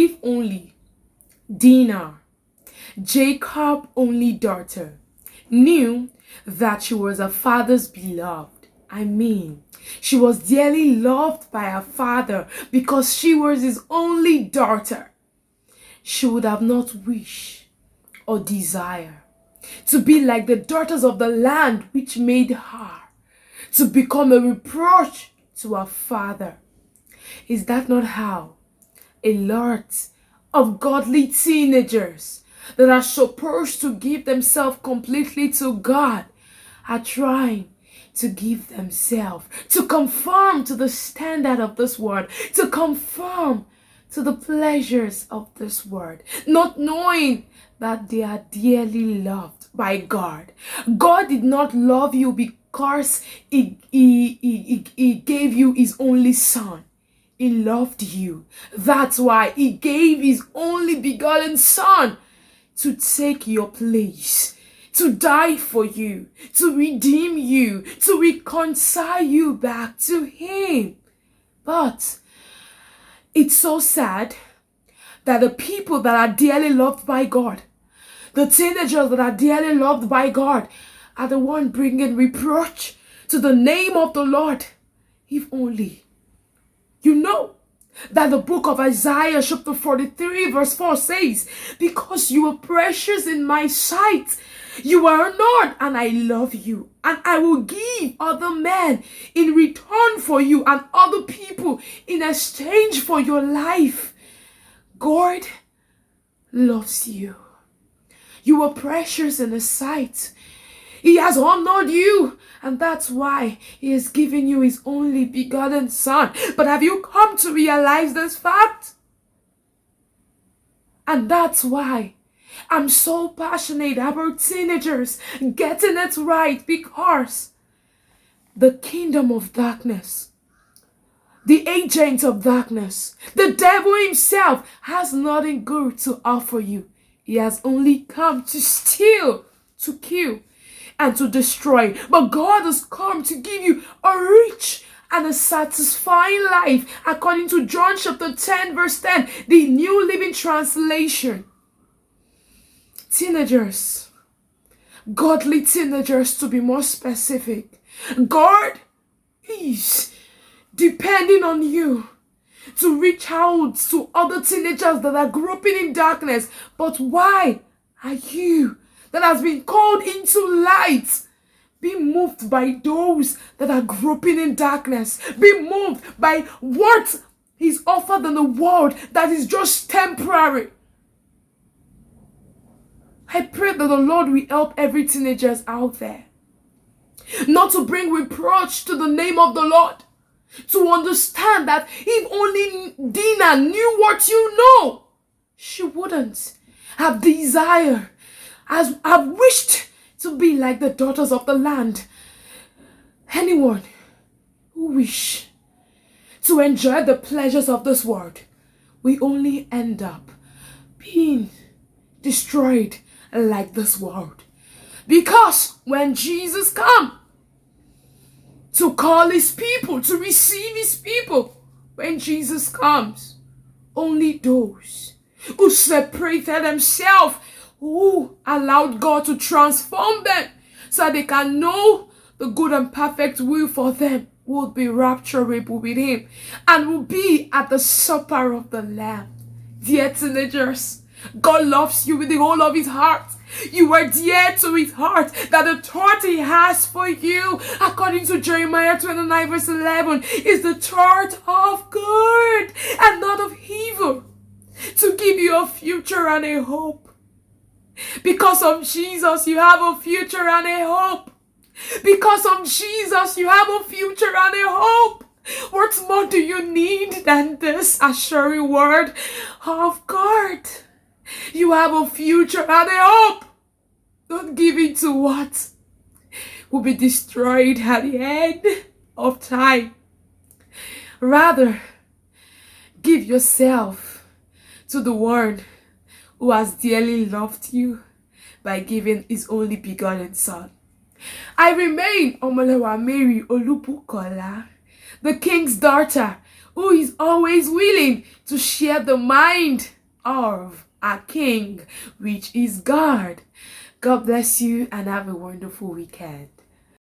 if only Dinah, Jacob's only daughter, knew that she was her father's beloved. I mean, she was dearly loved by her father because she was his only daughter. She would have not wished or desire to be like the daughters of the land which made her to become a reproach to her father. Is that not how a lot of godly teenagers that are supposed to give themselves completely to God are trying to give themselves, to conform to the standard of this world, to conform to the pleasures of this world, not knowing that they are dearly loved by God. God did not love you because he gave you his only son. He loved you. That's why he gave his only begotten son to take your place, to die for you, to redeem you, to reconcile you back to him. But it's so sad that the people that are dearly loved by God, the teenagers that are dearly loved by God, are the one bringing reproach to the name of the Lord. If only you know that the book of Isaiah chapter 43 verse 4 says, because you are precious in my sight, you are honored, and I love you, and I will give other men in return for you and other people in exchange for your life. God loves you. You are precious in his sight. He has honored you, and that's why he has given you his only begotten son. But have you come to realize this fact? And that's why I'm so passionate about teenagers getting it right, because the kingdom of darkness, the agent of darkness, the devil himself has nothing good to offer you. He has only come to steal, to kill, and to destroy. But God has come to give you a rich and a satisfying life, according to John chapter 10 verse 10, the New Living Translation. Teenagers, godly teenagers to be more specific, God is depending on you to reach out to other teenagers that are groping in darkness. But why are you that has been called into light being moved by those that are groping in darkness? Be moved by what is offered in the world that is just temporary. I pray that the Lord will help every teenager out there not to bring reproach to the name of the Lord, to understand that if only Dinah knew what you know, she wouldn't have desired, as have wished to be like the daughters of the land. Anyone who wish to enjoy the pleasures of this world, we only end up being destroyed like this world. Because when Jesus comes to call his people, to receive his people, when Jesus comes, only those who separated themselves, who allowed God to transform them so that they can know the good and perfect will for them, will be rapturable with him and will be at the supper of the Lamb. Dear teenagers, God loves you with the whole of his heart. You are dear to his heart, that the thought he has for you, according to Jeremiah 29 verse 11, is the thought of good and not of evil, to give you a future and a hope. Because of Jesus, you have a future and a hope. Because of Jesus, you have a future and a hope. What more do you need than this assuring word of God? You have a future and a hope. Don't give in to what will be destroyed at the end of time. Rather, give yourself to the one who has dearly loved you by giving his only begotten son. I remain Omolowa Mary Olubukola, the king's daughter, who is always willing to share the mind of our King, which is God. God bless you and have a wonderful weekend.